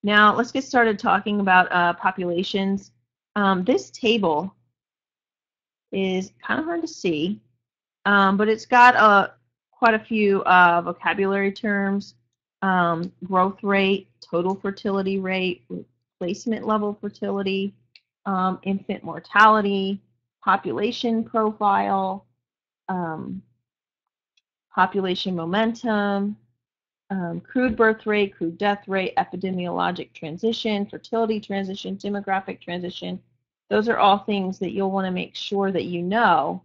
Now let's get started talking about populations. This table is kind of hard to see, but it's got quite a few vocabulary terms: growth rate, total fertility rate, replacement level fertility, infant mortality, population profile, population momentum, crude birth rate, crude death rate, epidemiologic transition, fertility transition, demographic transition. Those are all things that you'll want to make sure that you know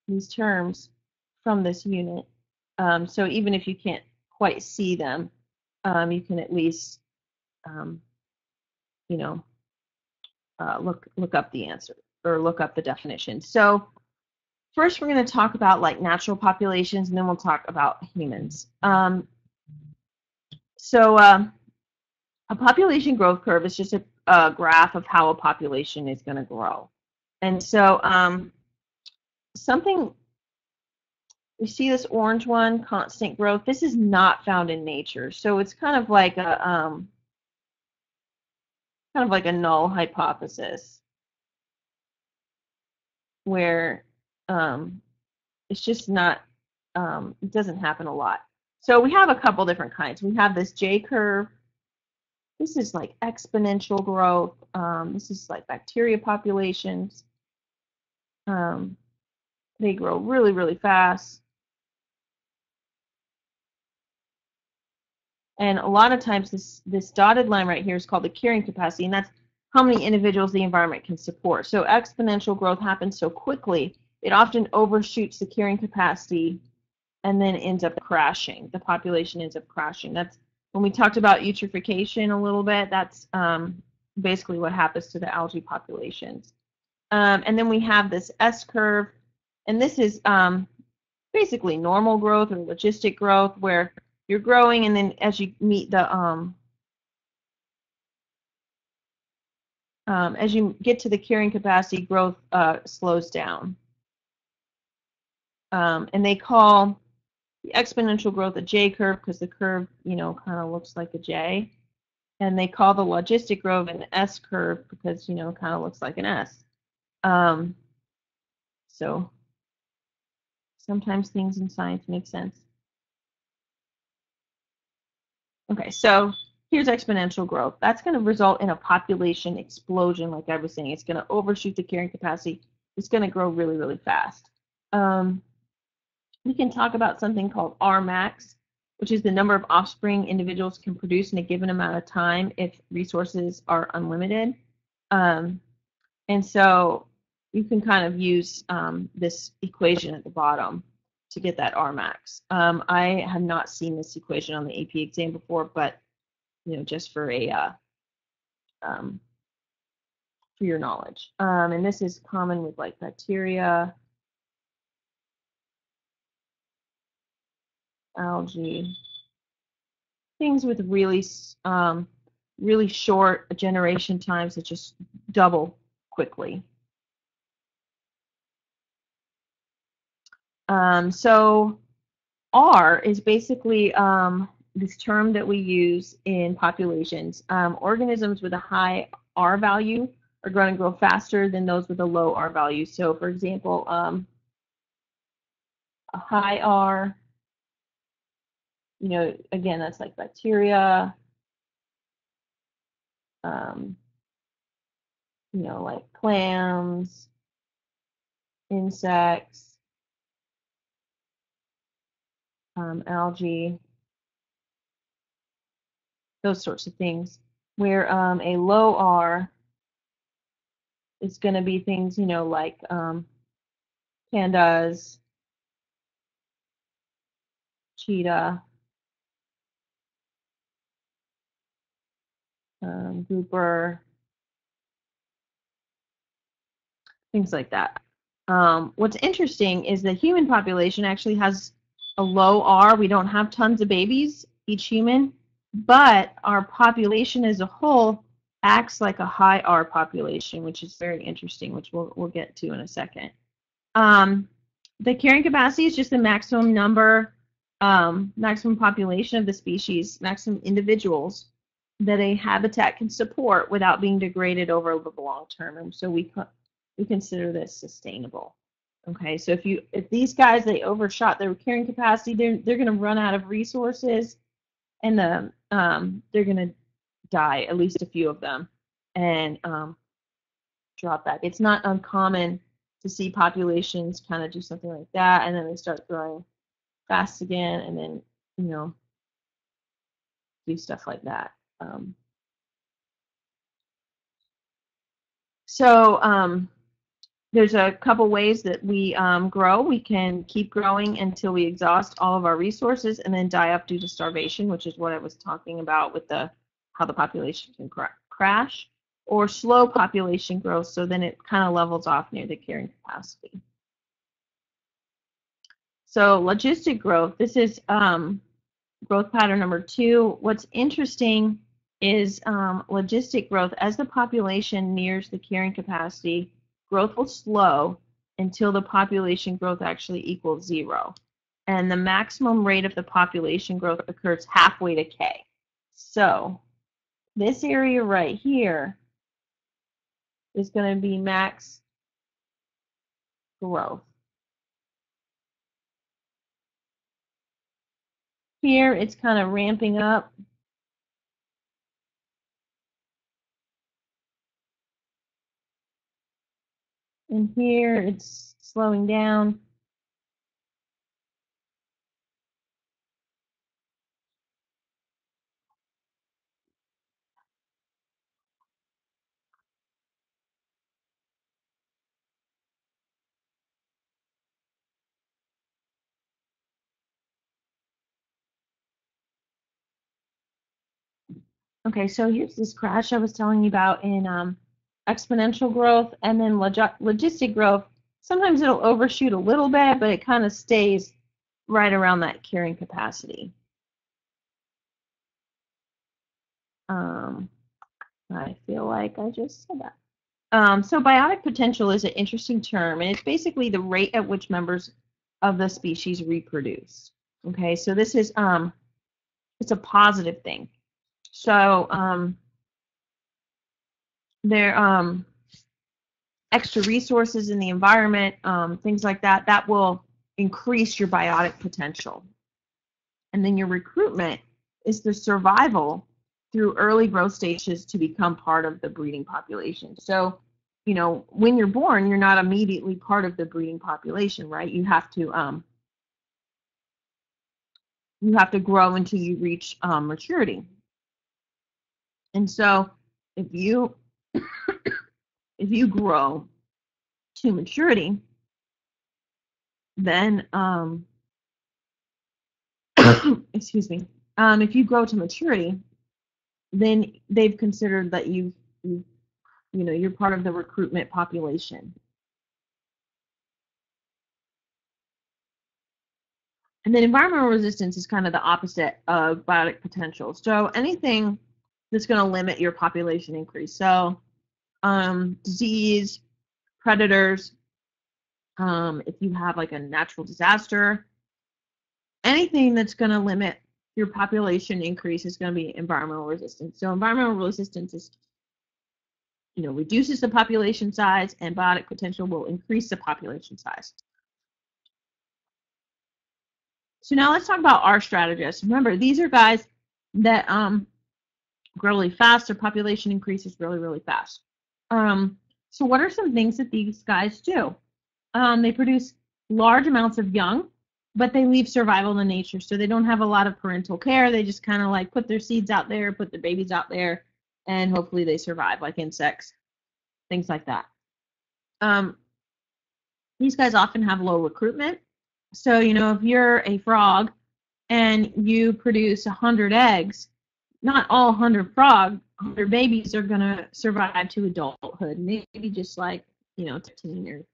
these terms from this unit. So even if you can't quite see them, you can at least, look up the answer or look up the definition. So first, we're going to talk about like natural populations, and then we'll talk about humans. So a population growth curve is just a graph of how a population is going to grow. And so we see this orange one, constant growth. This is not found in nature, so it's kind of like a null hypothesis where it's just not, it doesn't happen a lot. So we have a couple different kinds. We have this J curve. This is like exponential growth. This is like bacteria populations. They grow really, really fast. And a lot of times this dotted line right here is called the carrying capacity, and that's how many individuals the environment can support. So exponential growth happens so quickly, it often overshoots the carrying capacity and then ends up crashing. The population ends up crashing. That's when we talked about eutrophication a little bit. That's basically what happens to the algae populations. And then we have this S curve, and this is basically normal growth or logistic growth, where you're growing, and then as you meet the as you get to the carrying capacity, growth slows down. And they call the exponential growth a J curve because the curve, kind of looks like a J. And they call the logistic growth an S curve because, kind of looks like an S. So sometimes things in science make sense. Okay, so here's exponential growth. That's going to result in a population explosion, like I was saying. It's going to overshoot the carrying capacity. It's going to grow really, really fast. We can talk about something called Rmax, which is the number of offspring individuals can produce in a given amount of time if resources are unlimited. And so you can kind of use this equation at the bottom to get that Rmax. I have not seen this equation on the AP exam before, but just for for your knowledge. And this is common with like bacteria, algae, things with really short generation times that just double quickly. So R is basically this term that we use in populations. Organisms with a high R value are going to grow faster than those with a low R value. So for example, a high R, again, that's like bacteria, like clams, insects, algae, those sorts of things. Where a low R is going to be things, like pandas, cheetah, grouper, things like that. What's interesting is the human population actually has a low R. We don't have tons of babies, each human, but our population as a whole acts like a high R population, which is very interesting, which we'll get to in a second. The carrying capacity is just the maximum number maximum population of the species, maximum individuals that a habitat can support without being degraded over the long term. And so we consider this sustainable. Okay, so if these guys, they overshot their carrying capacity, they're going to run out of resources, and they're going to die, at least a few of them, and drop back. It's not uncommon to see populations kind of do something like that, and then they start growing fast again, and then do stuff like that. There's a couple ways that we grow. We can keep growing until we exhaust all of our resources and then die up due to starvation, which is what I was talking about with how the population can crash, or slow population growth, so then it kind of levels off near the carrying capacity. So logistic growth, this is growth pattern number 2. What's interesting is logistic growth. As the population nears the carrying capacity, growth will slow until the population growth actually equals 0. And the maximum rate of the population growth occurs halfway to K. So this area right here is going to be max growth. Here it's kind of ramping up. And here it's slowing down. Okay, so here's this crash I was telling you about in exponential growth, and then logistic growth. Sometimes it'll overshoot a little bit, but it kind of stays right around that carrying capacity. I feel like I just said that. So biotic potential is an interesting term, and it's basically the rate at which members of the species reproduce. Okay, so this is it's a positive thing. So there extra resources in the environment, things like that, that will increase your biotic potential. And then your recruitment is the survival through early growth stages to become part of the breeding population. So, when you're born, you're not immediately part of the breeding population, right? You have to grow until you reach maturity. And so, if you grow to maturity, then excuse me, if you grow to maturity, then they've considered that you're part of the recruitment population. And then environmental resistance is kind of the opposite of biotic potential. So anything that's going to limit your population increase. So disease, predators, if you have like a natural disaster, anything that's going to limit your population increase is going to be environmental resistance. So environmental resistance is, reduces the population size, and biotic potential will increase the population size. So now let's talk about our strategists. Remember, these are guys that grow really fast. Their population increases really, really fast. So what are some things that these guys do? They produce large amounts of young, but they leave survival to nature. So they don't have a lot of parental care. They just kind of like put their seeds out there, put their babies out there, and hopefully they survive, like insects, things like that. These guys often have low recruitment. So, if you're a frog and you produce 100 eggs, not all 100 babies are going to survive to adulthood. Maybe just like, 15 or,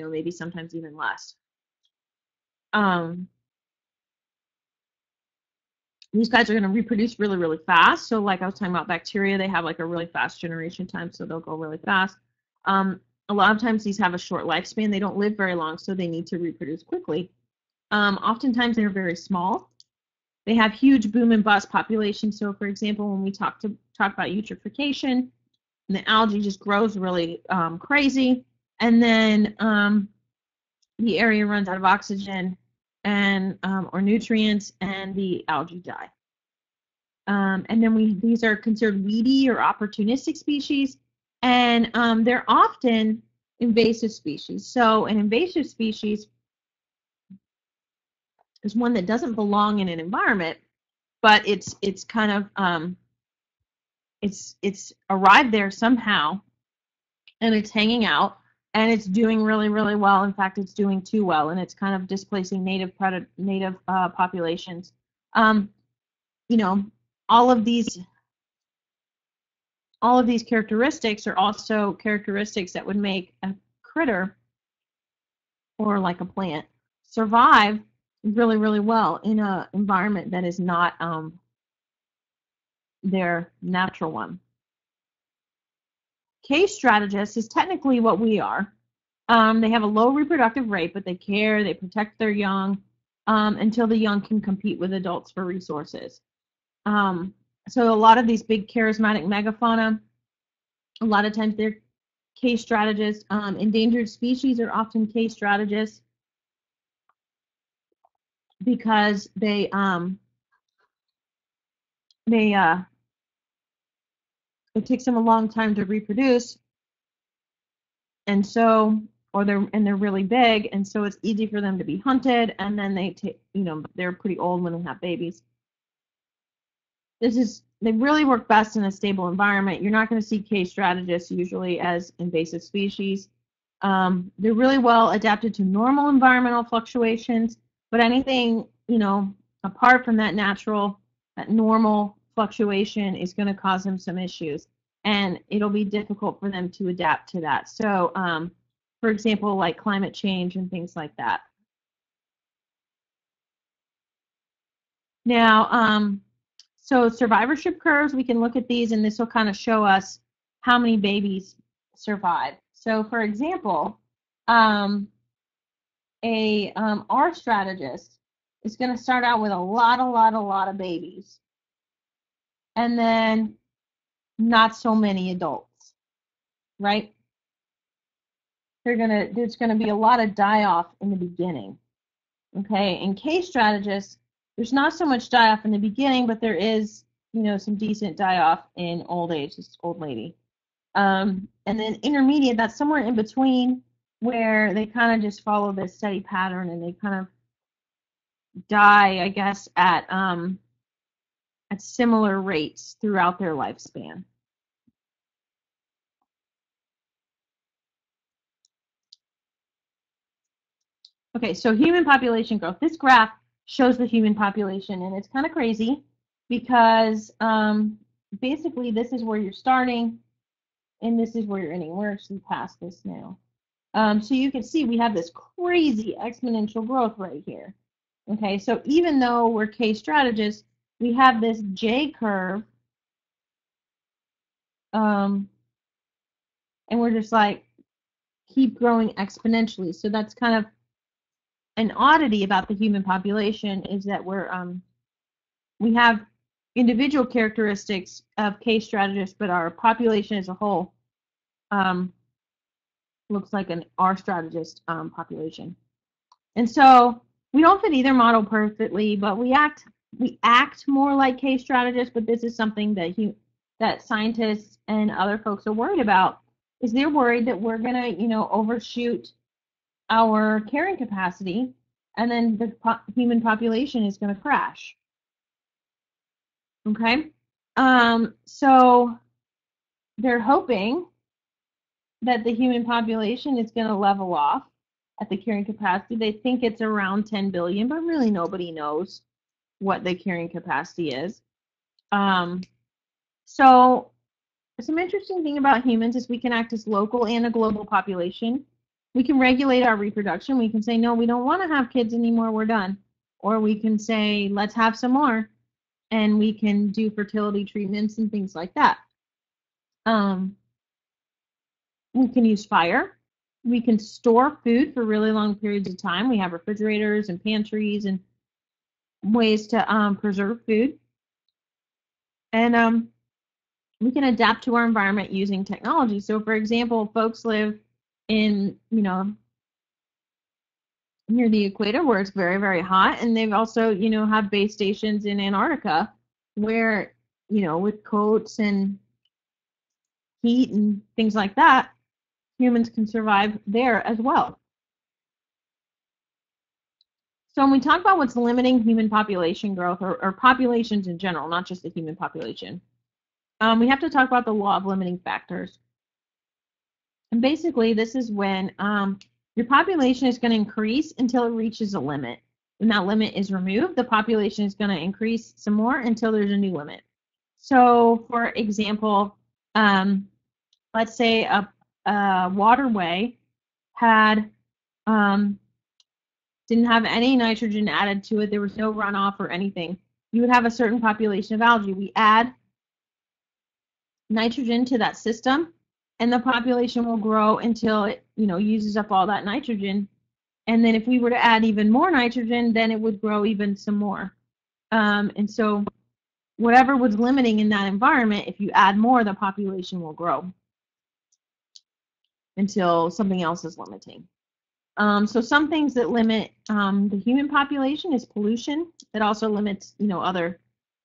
maybe sometimes even less. These guys are going to reproduce really, really fast. So like I was talking about bacteria, they have like a really fast generation time, so they'll go really fast. A lot of times these have a short lifespan. They don't live very long, so they need to reproduce quickly. Oftentimes they're very small. They have huge boom and bust populations. So, for example, when we talk about eutrophication, and the algae just grows really crazy, and then the area runs out of oxygen and or nutrients, and the algae die. And then these are considered weedy or opportunistic species, and they're often invasive species. So an invasive species is one that doesn't belong in an environment, but it's kind of it's arrived there somehow, and it's hanging out, and it's doing really, really well. In fact, it's doing too well, and it's kind of displacing native populations. You know, all of these characteristics are also characteristics that would make a critter, or like a plant, survive really, really well in an environment that is not their natural one. Case strategists is technically what we are. They have a low reproductive rate, but they protect their young until the young can compete with adults for resources. So a lot of these big charismatic megafauna, a lot of times they're case strategists. Endangered species are often case strategists because it takes them a long time to reproduce, and so they're really big, and so it's easy for them to be hunted, and then they're pretty old when they have babies. They really work best in a stable environment. You're not going to see case strategists usually as invasive species. They're really well adapted to normal environmental fluctuations, but anything, apart from that normal fluctuation is going to cause them some issues, and it'll be difficult for them to adapt to that. So, for example, like climate change and things like that. Now, so survivorship curves, we can look at these, and this will kind of show us how many babies survive. So, for example, R strategist is going to start out with a lot of babies, and then not so many adults, right? There's gonna be a lot of die-off in the beginning, okay? In case strategists, there's not so much die-off in the beginning, but there is, some decent die-off in old age, this old lady. And then intermediate, that's somewhere in between, where they kind of just follow this steady pattern, and they kind of die, I guess, at similar rates throughout their lifespan. Okay, so human population growth. This graph shows the human population, and it's kind of crazy because basically this is where you're starting, and this is where you're ending. We're actually past this now. So you can see we have this crazy exponential growth right here. Okay, so even though we're case strategists, we have this J curve, and we're just like keep growing exponentially. So that's kind of an oddity about the human population, is that we have individual characteristics of case strategists, but our population as a whole looks like an R strategist population. And so we don't fit either model perfectly, but we act more like case strategists. But this is something that scientists and other folks are worried about. Is they're worried that we're gonna overshoot our carrying capacity, and then the human population is going to crash. Okay, so they're hoping that the human population is going to level off at the carrying capacity. They think it's around 10 billion, but really nobody knows what the carrying capacity is. So some interesting thing about humans is we can act as local and a global population. We can regulate our reproduction. We can say, no, we don't want to have kids anymore, we're done. Or we can say, let's have some more. And we can do fertility treatments and things like that. We can use fire. We can store food for really long periods of time. We have refrigerators and pantries and ways to preserve food. And we can adapt to our environment using technology. So, for example, folks live in, near the equator where it's very, very hot, and they've also, have base stations in Antarctica where, with coats and heat and things like that, humans can survive there as well. So when we talk about what's limiting human population growth, or populations in general, not just the human population, we have to talk about the law of limiting factors. And basically, this is when your population is going to increase until it reaches a limit. When that limit is removed, the population is going to increase some more until there's a new limit. So, for example, let's say a waterway had didn't have any nitrogen added to it. There was no runoff or anything. You would have a certain population of algae. We add nitrogen to that system, and the population will grow until it, uses up all that nitrogen. And then if we were to add even more nitrogen, then it would grow even some more. And so whatever was limiting in that environment, if you add more, the population will grow until something else is limiting. So some things that limit the human population is pollution. It also limits, other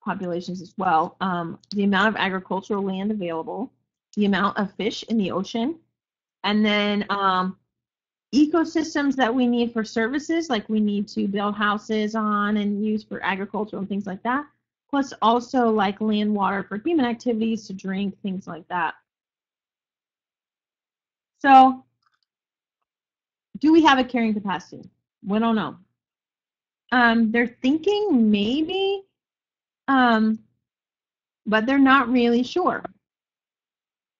populations as well. The amount of agricultural land available, the amount of fish in the ocean, and then ecosystems that we need for services, like we need to build houses on and use for agriculture and things like that, plus also like land, water for human activities, to drink, things like that. So do we have a carrying capacity? We don't know. They're thinking maybe, but they're not really sure.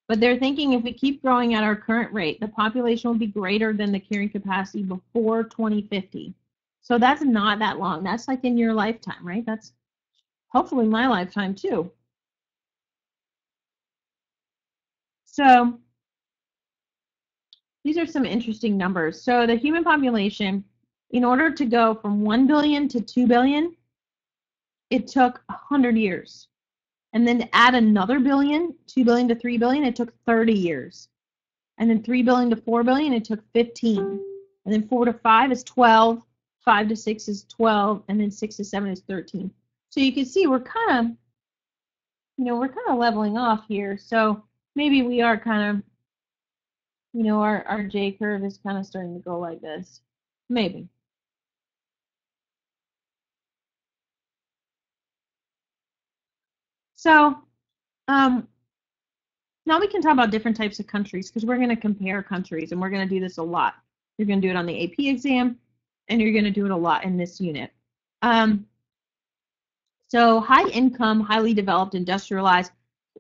But they're thinking if we keep growing at our current rate, the population will be greater than the carrying capacity before 2050. So that's not that long. That's like in your lifetime, right? That's hopefully my lifetime too. So these are some interesting numbers. So the human population, in order to go from 1 billion to 2 billion, it took 100 years. And then to add another billion, 2 billion to 3 billion, it took 30 years. And then 3 billion to 4 billion, it took 15. And then 4 to 5 is 12, 5 to 6 is 12, and then 6 to 7 is 13. So you can see we're kind of leveling off here. So maybe we are kind of, our J curve is kind of starting to go like this. Maybe. So now we can talk about different types of countries, because we're going to compare countries, and we're going to do this a lot. You're going to do it on the AP exam, and you're going to do it a lot in this unit. So high income, highly developed, industrialized,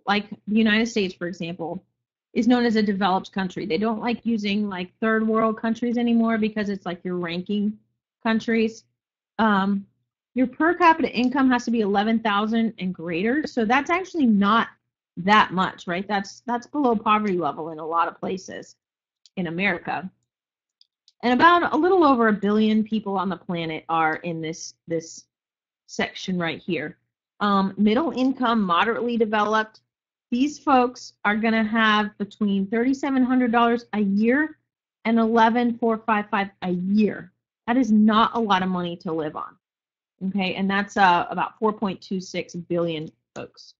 like the United States, for example, is known as a developed country. They don't like using like third world countries anymore, because it's like you're ranking countries. Your per capita income has to be 11,000 and greater. So that's actually not that much, right? That's below poverty level in a lot of places in America. And about a little over 1 billion people on the planet are in this section right here. Middle income, moderately developed. These folks are going to have between $3,700 a year and $11,455 a year. That is not a lot of money to live on. Okay, and that's about 4.26 billion folks.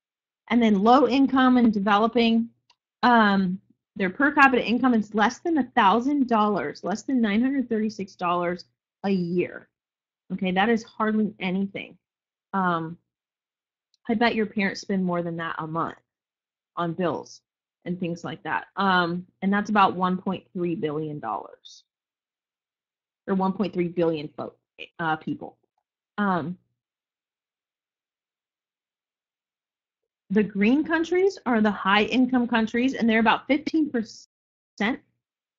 And then low income and developing, their per capita income is less than $1,000, less than $936 a year. Okay, that is hardly anything. I bet your parents spend more than that a month on bills and things like that. And that's about $1.3 billion, or 1.3 billion people. The green countries are the high income countries, and they're about 15%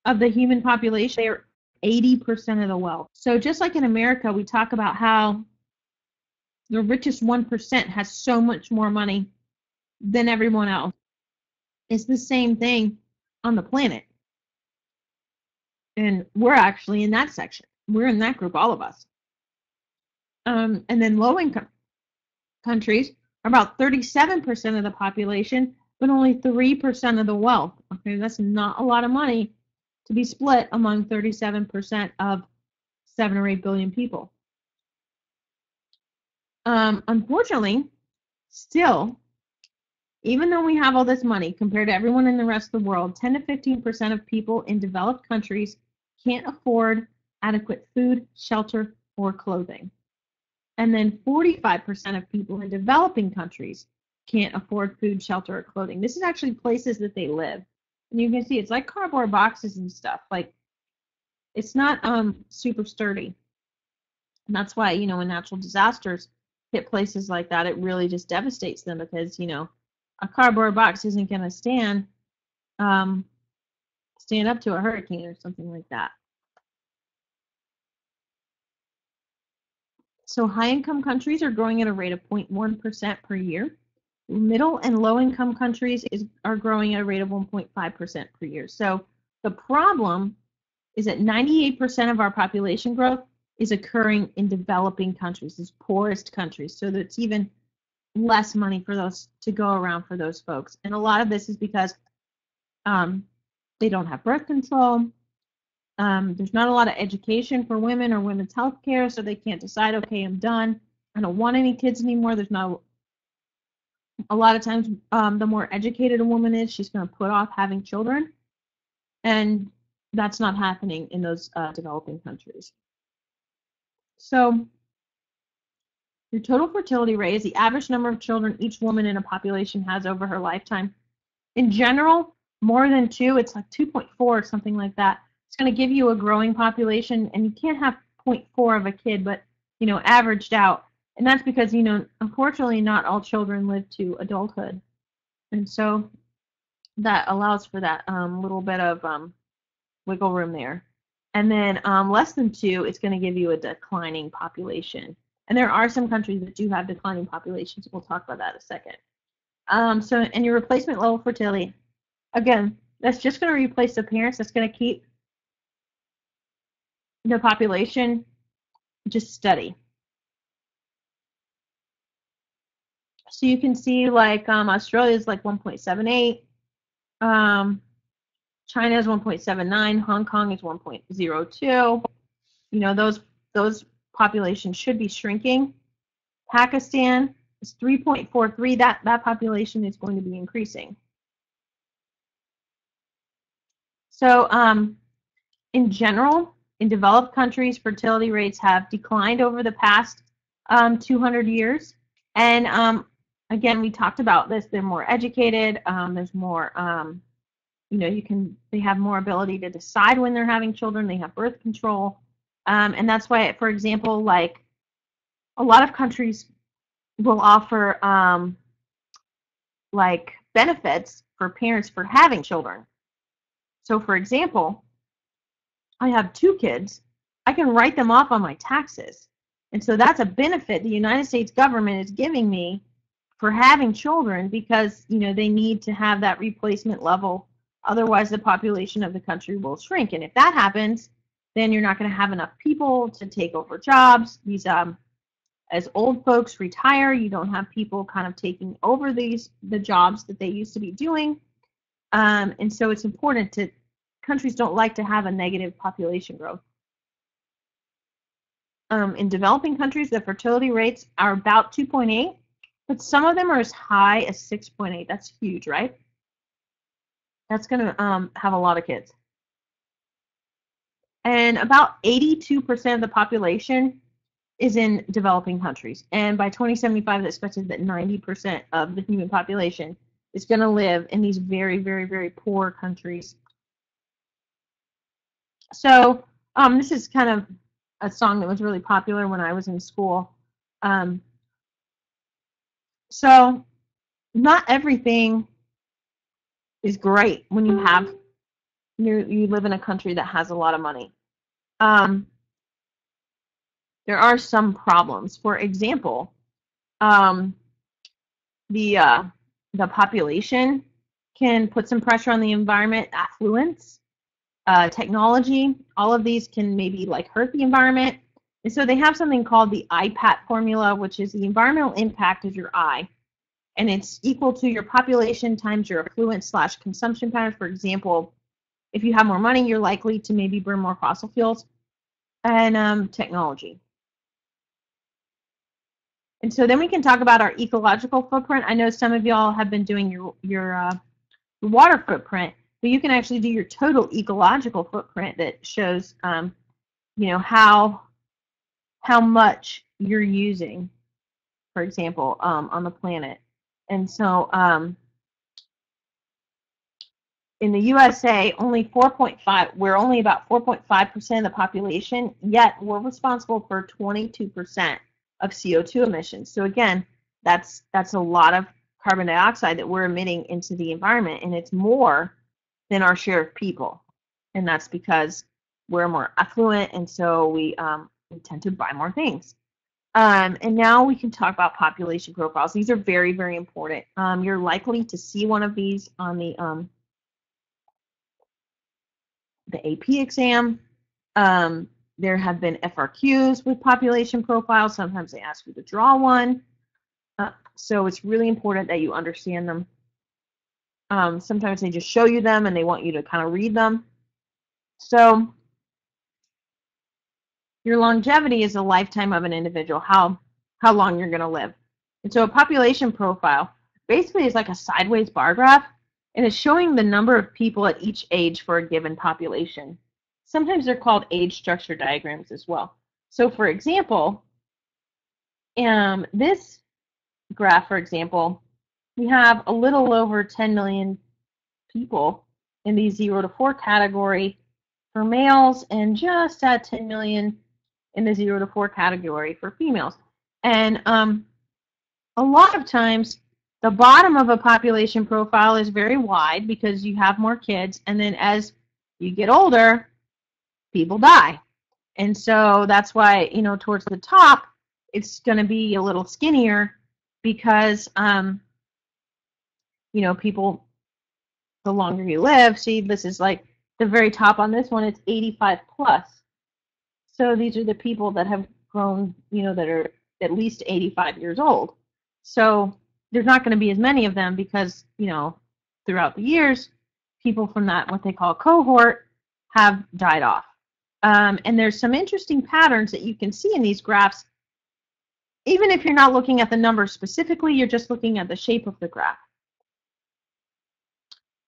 of the human population. They're 80% of the wealth. So just like in America, we talk about how the richest 1% has so much more money than everyone else. It's the same thing on the planet. And we're actually in that section. We're in that group, all of us. And then low-income countries are about 37% of the population, but only 3% of the wealth. Okay, that's not a lot of money to be split among 37% of 7 or 8 billion people. Unfortunately, still, even though we have all this money compared to everyone in the rest of the world, 10 to 15% of people in developed countries can't afford adequate food, shelter, or clothing. And then 45% of people in developing countries can't afford food, shelter, or clothing. This is actually places that they live. And you can see it's like cardboard boxes and stuff. Like, it's not super sturdy. And that's why, when natural disasters hit places like that, it really just devastates them because, a cardboard box isn't going to stand up to a hurricane or something like that. So high-income countries are growing at a rate of 0.1% per year. Middle and low-income countries are growing at a rate of 1.5% per year. So the problem is that 98% of our population growth is occurring in developing countries, these poorest countries. So that's even less money for those to go around for those folks. And a lot of this is because they don't have birth control. There's not a lot of education for women or women's health care, so they can't decide, okay, I'm done. I don't want any kids anymore. There's no, a lot of times, the more educated a woman is, she's going to put off having children. And that's not happening in those developing countries. So your total fertility rate is the average number of children each woman in a population has over her lifetime. In general, more than 2, it's like 2.4 or something like that. It's going to give you a growing population, and you can't have 0.4 of a kid, but, averaged out. And that's because, unfortunately, not all children live to adulthood. And so that allows for that little bit of wiggle room there. And then less than 2, it's going to give you a declining population. And there are some countries that do have declining populations. We'll talk about that in a second. And your replacement level fertility, again, that's just going to replace the parents. That's going to keep the population just steady. So you can see like Australia is like 1.78. China is 1.79. Hong Kong is 1.02. Those populations should be shrinking. Pakistan is 3.43. That population is going to be increasing. So in general, in developed countries, fertility rates have declined over the past 200 years. And again, we talked about this. They're more educated. There's more, they have more ability to decide when they're having children. They have birth control. And that's why, for example, like a lot of countries will offer like benefits for parents for having children. So, for example, I have 2 kids. I can write them off on my taxes. And so that's a benefit the United States government is giving me for having children because, they need to have that replacement level. Otherwise, the population of the country will shrink. And if that happens, then you're not going to have enough people to take over jobs. These, as old folks retire, you don't have people kind of taking over the jobs that they used to be doing. And so it's important countries don't like to have a negative population growth. In developing countries, the fertility rates are about 2.8, but some of them are as high as 6.8. That's huge, right? That's going to have a lot of kids. And about 82% of the population is in developing countries. And by 2075, it's expected that 90% of the human population is going to live in these very, very, very poor countries. So this is kind of a song that was really popular when I was in school. So not everything is great when you live in a country that has a lot of money. There are some problems. For example, the population can put some pressure on the environment. Affluence technology. All of these can maybe like hurt the environment. And so they have something called the IPAT formula, which is the environmental impact of your I. And it's equal to your population times your affluent/consumption patterns. For example, if you have more money, you're likely to maybe burn more fossil fuels and technology. And so then we can talk about our ecological footprint. I know some of y'all have been doing your water footprint, but you can actually do your total ecological footprint that shows, you know, how much you're using, for example, on the planet. And so in the USA, only 4.5, we're only about 4.5% of the population, yet we're responsible for 22% of CO2 emissions. So again, that's a lot of carbon dioxide that we're emitting into the environment, and it's more than our share of people. And that's because we're more affluent, and so we tend to buy more things. And now we can talk about population profiles. These are very, very important. You're likely to see one of these on the AP exam. There have been FRQs with population profiles. Sometimes they ask you to draw one. So it's really important that you understand them. Sometimes they just show you them and they want you to kind of read them. So your longevity is the lifetime of an individual, how long you're going to live. And so a population profile basically is like a sideways bar graph, and it's showing the number of people at each age for a given population. Sometimes they're called age structure diagrams as well. So for example, this graph, for example, we have a little over 10 million people in the 0 to 4 category for males, and just at 10 million in the 0 to 4 category for females. And a lot of times, the bottom of a population profile is very wide because you have more kids, and then as you get older, people die. And so that's why, you know, towards the top, it's going to be a little skinnier because, you know, people, the longer you live, see, this is like the very top on this one, it's 85 plus. So these are the people that have grown, you know, that are at least 85 years old. So there's not going to be as many of them because, you know, throughout the years, people from that, what they call cohort, have died off. And there's some interesting patterns that you can see in these graphs. Even if you're not looking at the numbers specifically, you're just looking at the shape of the graph.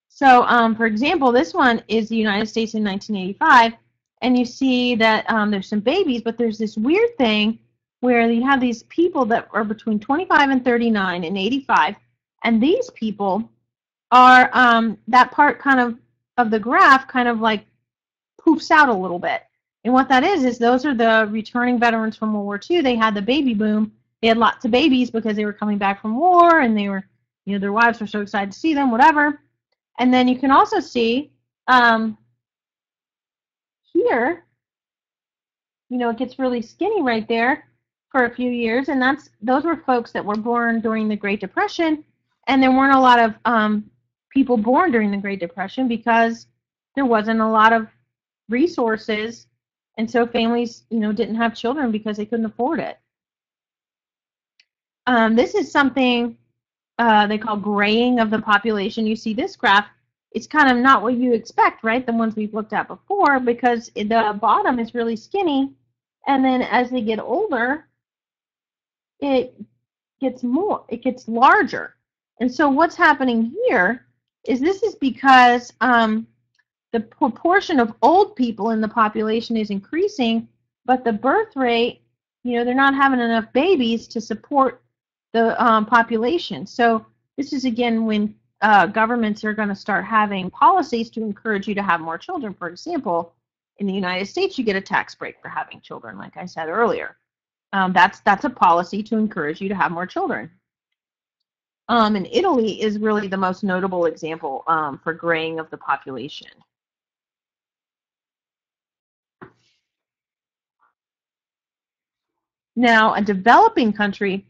So, for example, this one is the United States in 1985, and you see that there's some babies, but there's this weird thing where you have these people that are between 25 and 39 and 85, and these people are, that part kind of the graph kind of like poofs out a little bit. And what that is those are the returning veterans from World War II. They had the baby boom. They had lots of babies because they were coming back from war, and they were, you know, their wives were so excited to see them, whatever. And then you can also see here, you know, it gets really skinny right there for a few years, and those were folks that were born during the Great Depression, and there weren't a lot of people born during the Great Depression because there wasn't a lot of resources, and so families, you know, didn't have children because they couldn't afford it. This is something they call graying of the population. You see this graph, it's kind of not what you expect, right? The ones we've looked at before, because the bottom is really skinny, and then as they get older, it gets larger. And so what's happening here is this is because the proportion of old people in the population is increasing, but the birth rate, you know, they're not having enough babies to support the population. So this is, again, when governments are going to start having policies to encourage you to have more children. For example, in the United States, you get a tax break for having children, like I said earlier. That's a policy to encourage you to have more children. And Italy is really the most notable example for graying of the population. Now, a developing country,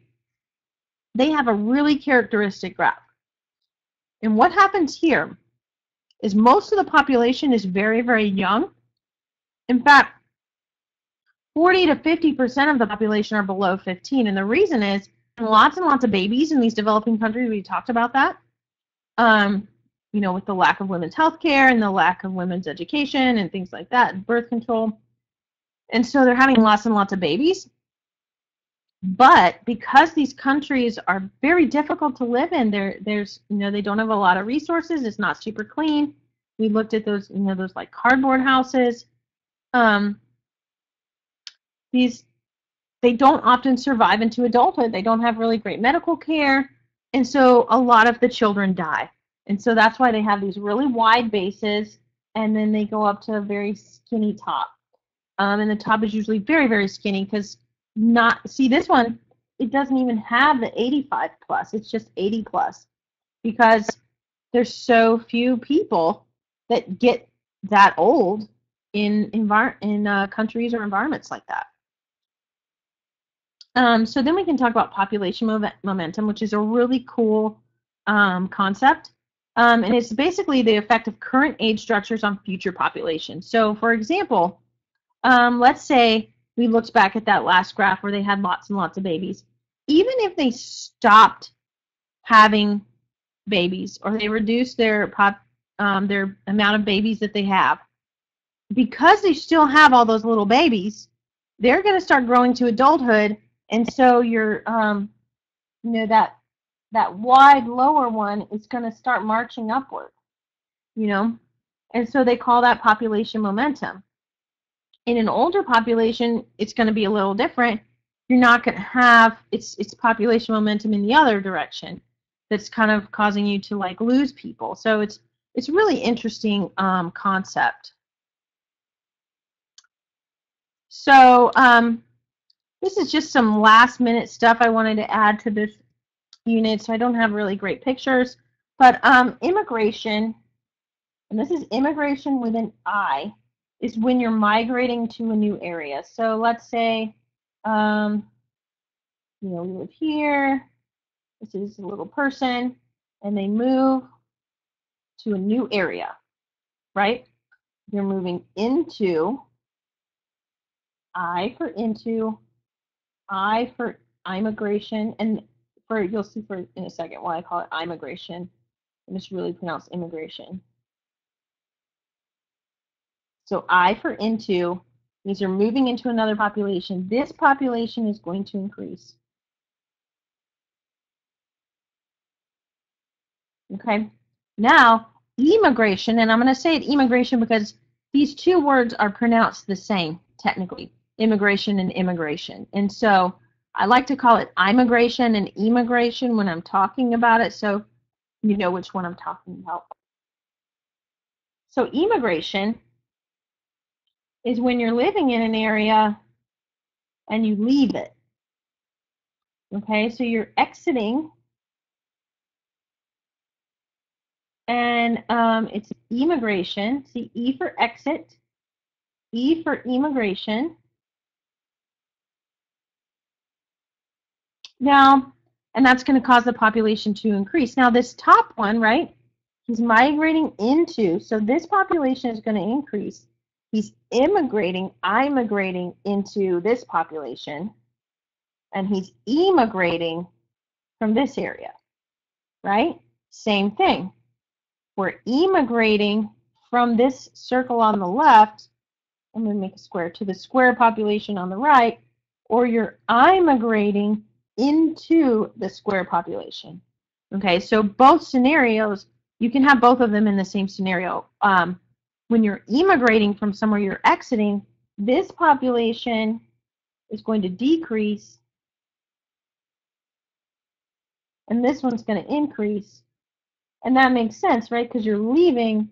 they have a really characteristic graph. And what happens here is most of the population is very, very young. In fact, 40 to 50% of the population are below 15, and the reason is lots and lots of babies in these developing countries. We talked about that. You know, with the lack of women's health care and the lack of women's education and things like that, and birth control. And so they're having lots and lots of babies. But because these countries are very difficult to live in, there's, you know, they don't have a lot of resources. It's not super clean. We looked at those, you know, those like cardboard houses. They don't often survive into adulthood. They don't have really great medical care. And so a lot of the children die. And so that's why they have these really wide bases, and then they go up to a very skinny top. And the top is usually very, very skinny because this one, it doesn't even have the 85 plus. It's just 80 plus because there's so few people that get that old in countries or environments like that. So then we can talk about population momentum, which is a really cool concept. And it's basically the effect of current age structures on future populations. So for example, let's say we looked back at that last graph where they had lots and lots of babies. Even if they stopped having babies or they reduced their amount of babies that they have, because they still have all those little babies, they're going to start growing to adulthood, and so your you know, that wide lower one is going to start marching upward, you know, and so they call that population momentum. In an older population, it's going to be a little different. You're not going to have its population momentum in the other direction. That's kind of causing you to like lose people. So it's really interesting concept. So this is just some last minute stuff I wanted to add to this unit. So I don't have really great pictures, but immigration, and this is immigration with an I, is when you're migrating to a new area. So let's say, you know, we live here. This is a little person, and they move to a new area, right? They're moving into, I for into, I for immigration, and for, you'll see for in a second why I call it immigration, and it's really pronounced immigration. So I for into means you're moving into another population. This population is going to increase. Okay. Now, emigration, and I'm going to say it immigration because these two words are pronounced the same technically, immigration and immigration. And so I like to call it immigration and emigration when I'm talking about it, so you know which one I'm talking about. So emigration is when you're living in an area and you leave it. Okay, so you're exiting, and it's emigration. See, E for exit, E for immigration. Now, and that's going to cause the population to increase. Now, this top one, right, he's migrating into, so this population is going to increase. He's immigrating into this population, and he's emigrating from this area, right? Same thing. We're emigrating from this circle on the left, I'm going to make a square, to the square population on the right, or you're immigrating into the square population. Okay, so both scenarios, you can have both of them in the same scenario. When you're emigrating from somewhere you're exiting, this population is going to decrease, and this one's going to increase. And that makes sense, right? Because you're leaving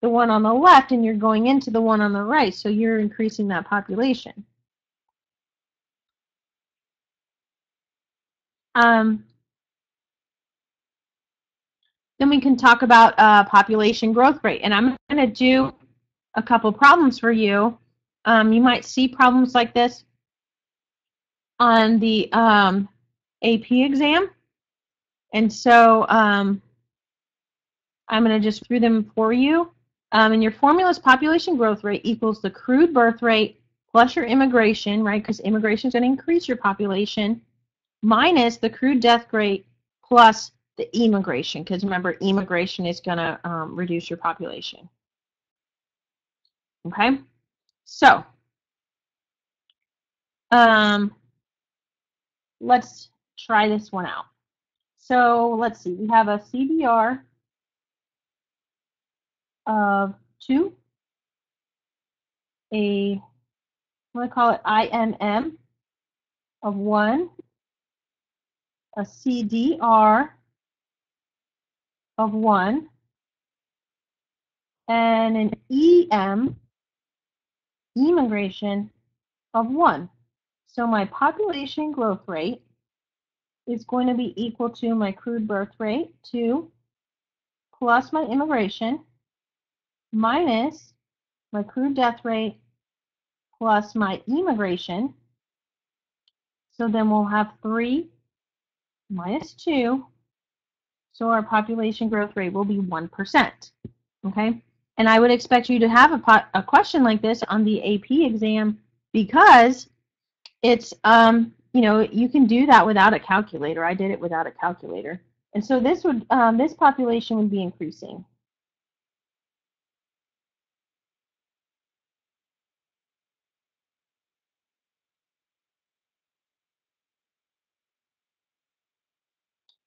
the one on the left and you're going into the one on the right, so you're increasing that population. Then we can talk about population growth rate, and I'm going to do a couple problems for you. You might see problems like this on the AP exam, and so I'm going to just through them for you. And your formula is population growth rate equals the crude birth rate plus your immigration, right? Because immigration is going to increase your population, minus the crude death rate plus the emigration. Because remember, emigration is going to reduce your population. Okay? So, let's try this one out. So, let's see. We have a CBR of 2, I'm going to call it IMM of 1, a CDR of 1, and an immigration of 1. So my population growth rate is going to be equal to my crude birth rate, 2, plus my immigration, minus my crude death rate, plus my immigration. So then we'll have 3 minus 2. So our population growth rate will be 1%. Okay? And I would expect you to have a question like this on the AP exam because it's, you know, you can do that without a calculator. I did it without a calculator. And so this would, this population would be increasing.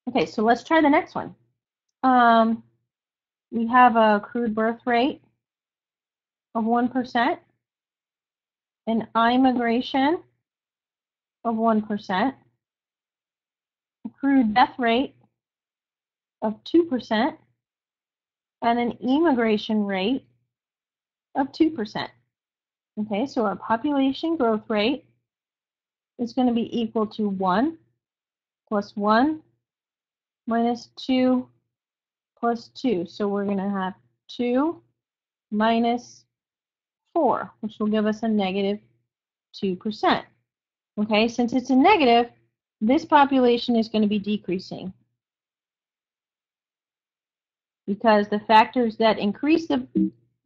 Okay, so let's try the next one. We have a crude birth rate of 1%, an immigration of 1%, a crude death rate of 2%, and an immigration rate of 2%. Okay, so our population growth rate is going to be equal to 1 plus 1 minus 2 plus 2. So we're going to have 2 minus 4, which will give us a negative 2%. Okay, since it's a negative, this population is going to be decreasing because the factors that increase the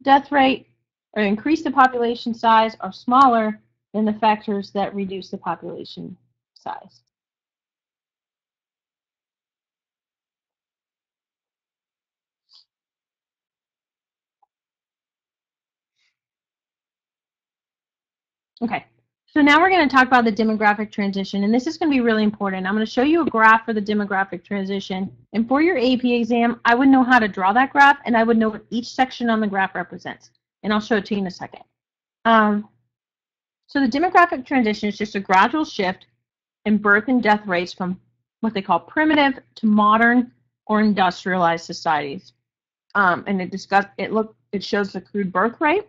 death rate or increase the population size are smaller than the factors that reduce the population size. Okay, so now we're going to talk about the demographic transition, and this is going to be really important. I'm going to show you a graph for the demographic transition, and for your AP exam, I would know how to draw that graph, and I would know what each section on the graph represents, and I'll show it to you in a second. So the demographic transition is just a gradual shift in birth and death rates from what they call primitive to modern or industrialized societies. And it shows the crude birth rate,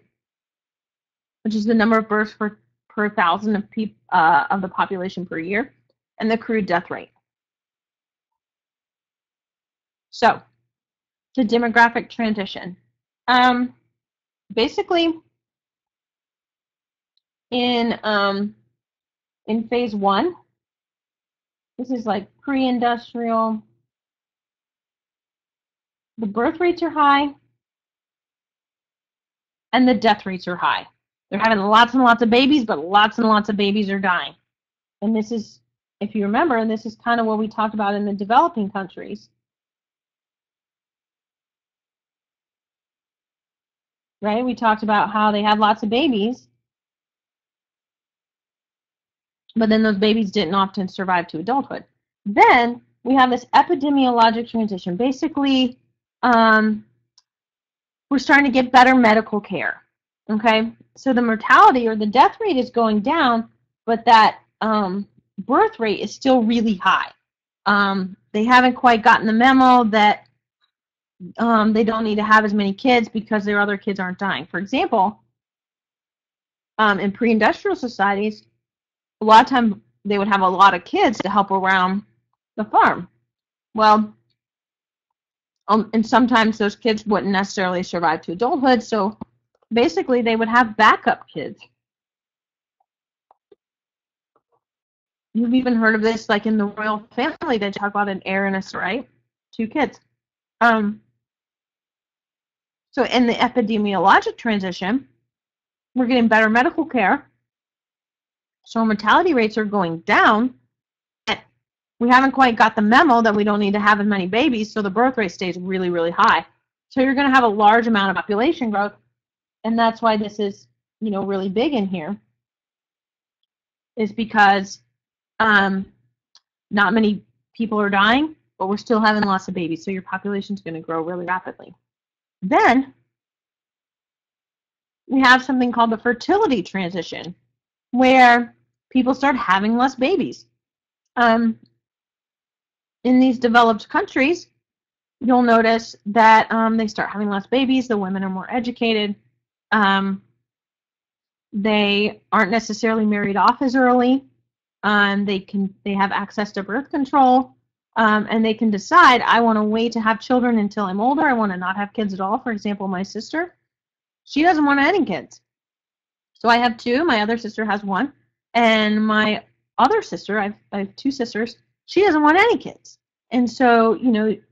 which is the number of births per 1,000 of the population per year, and the crude death rate. So, the demographic transition. Basically, in phase 1, this is like pre-industrial. The birth rates are high, and the death rates are high. They're having lots and lots of babies, but lots and lots of babies are dying. And this is, if you remember, and this is kind of what we talked about in the developing countries. Right? We talked about how they had lots of babies, but then those babies didn't often survive to adulthood. Then we have this epidemiologic transition. Basically, we're starting to get better medical care. Okay, so the mortality or the death rate is going down, but that birth rate is still really high. They haven't quite gotten the memo that they don't need to have as many kids because their other kids aren't dying. For example, in pre-industrial societies, a lot of times they would have a lot of kids to help around the farm. Well, and sometimes those kids wouldn't necessarily survive to adulthood, so basically they would have backup kids. You've even heard of this, like in the royal family, they talk about an heir and a, right? 2 kids. So in the epidemiologic transition, we're getting better medical care. So mortality rates are going down. We haven't quite got the memo that we don't need to have as many babies, so the birth rate stays really, really high. So you're going to have a large amount of population growth, and that's why this is, really big in here, is because not many people are dying, but we're still having lots of babies, so your population is going to grow really rapidly. Then we have something called the fertility transition, where people start having less babies. In these developed countries, you'll notice that they start having less babies. The women are more educated. They aren't necessarily married off as early. They have access to birth control, and they can decide, I want to wait to have children until I'm older. I want to not have kids at all. For example, my sister, she doesn't want any kids. So I have two. My other sister has one, and my other sister, I have two sisters. She doesn't want any kids. And so,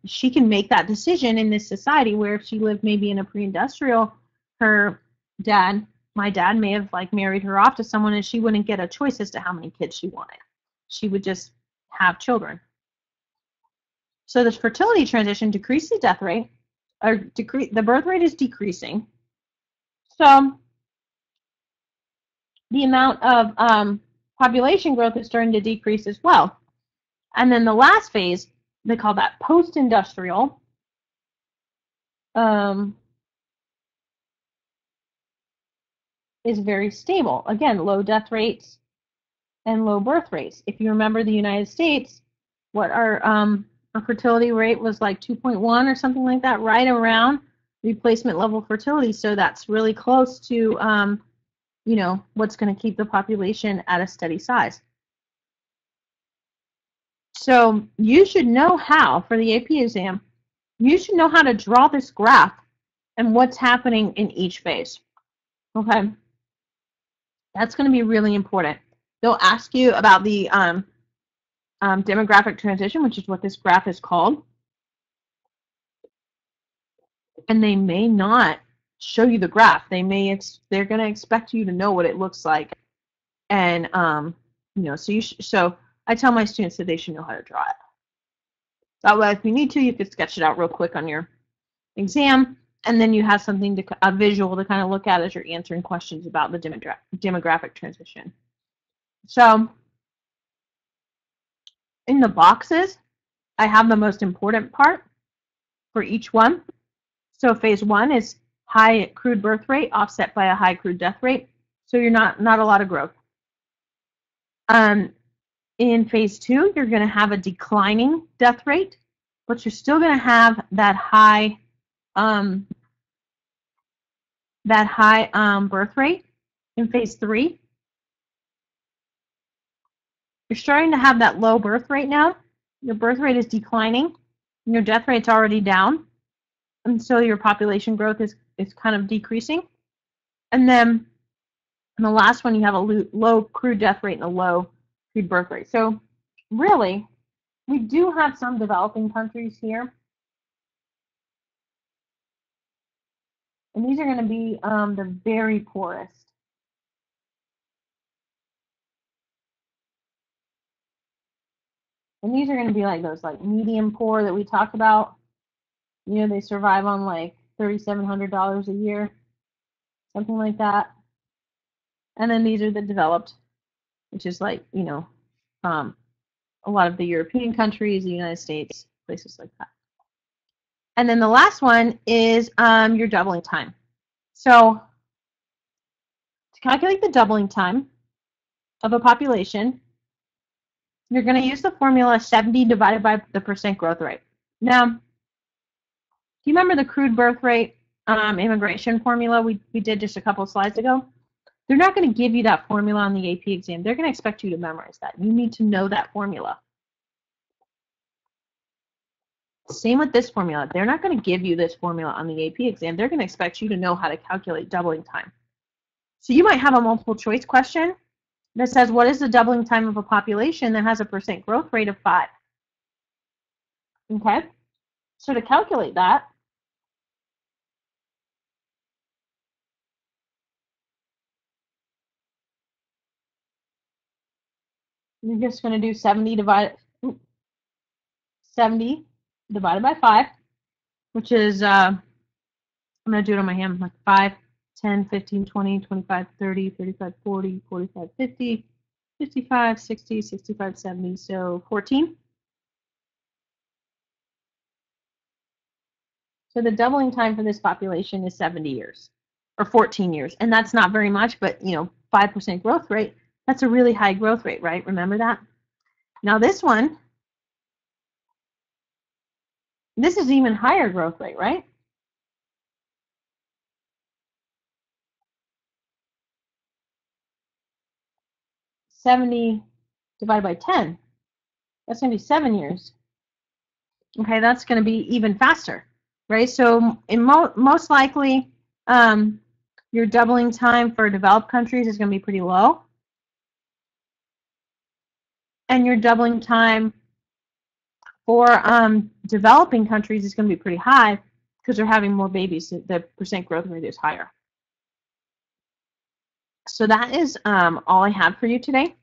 she can make that decision in this society where if she lived maybe in a pre-industrial, my dad may have married her off to someone and she wouldn't get a choice as to how many kids she wanted. She would just have children. So this fertility transition decreases the death rate, or the birth rate is decreasing. So the amount of population growth is starting to decrease as well. And then the last phase, they call that post-industrial. Is very stable. Again, low death rates and low birth rates. If you remember the United States, what our fertility rate was 2.1 or something like that, right around replacement level fertility. So that's really close to, what's going to keep the population at a steady size. So you should know how, for the AP exam, you should know how to draw this graph and what's happening in each phase. Okay? That's going to be really important. They'll ask you about the demographic transition, which is what this graph is called. And they may not show you the graph. They're going to expect you to know what it looks like. And, so I tell my students that they should know how to draw it. That way, if you need to, you can sketch it out real quick on your exam, and then you have something a visual to kind of look at as you're answering questions about the demographic transition. So in the boxes, I have the most important part for each one. So phase 1 is high crude birth rate offset by a high crude death rate. So you're not a lot of growth. In phase 2, you're going to have a declining death rate, but you're still going to have that high birth rate. In phase 3, you're starting to have that low birth rate now. Your birth rate is declining, and your death rate's already down, and so your population growth is kind of decreasing. And then in the last one, you have a low crude death rate and a low crude birth rate. So really, we do have some developing countries here. And these are going to be the very poorest. And these are going to be those medium poor that we talked about. They survive on $3,700 a year, something like that. And then these are the developed, which is a lot of the European countries, the United States, places like that. And then the last one is your doubling time. So to calculate the doubling time of a population, you're going to use the formula 70 divided by the percent growth rate. Now, do you remember the crude birth rate immigration formula we did just a couple of slides ago? They're not going to give you that formula on the AP exam. They're going to expect you to memorize that. You need to know that formula. Same with this formula. They're not going to give you this formula on the AP exam. They're going to expect you to know how to calculate doubling time. So you might have a multiple choice question that says, what is the doubling time of a population that has a percent growth rate of 5? Okay? So to calculate that, You're just going to do 70 divided by 5, which is, I'm going to do it on my hand, like 5, 10, 15, 20, 25, 30, 35, 40, 45, 50, 55, 60, 65, 70, so 14. So the doubling time for this population is 70 years, or 14 years. And that's not very much, but 5% growth rate, that's a really high growth rate, right? Remember that? Now this one, this is even higher growth rate, right? 70 divided by 10, that's going to be 7 years. Okay, that's going to be even faster, right? So in most likely, your doubling time for developed countries is going to be pretty low. And your doubling time for developing countries is going to be pretty high because they're having more babies. So the percent growth rate is higher. So that is all I have for you today.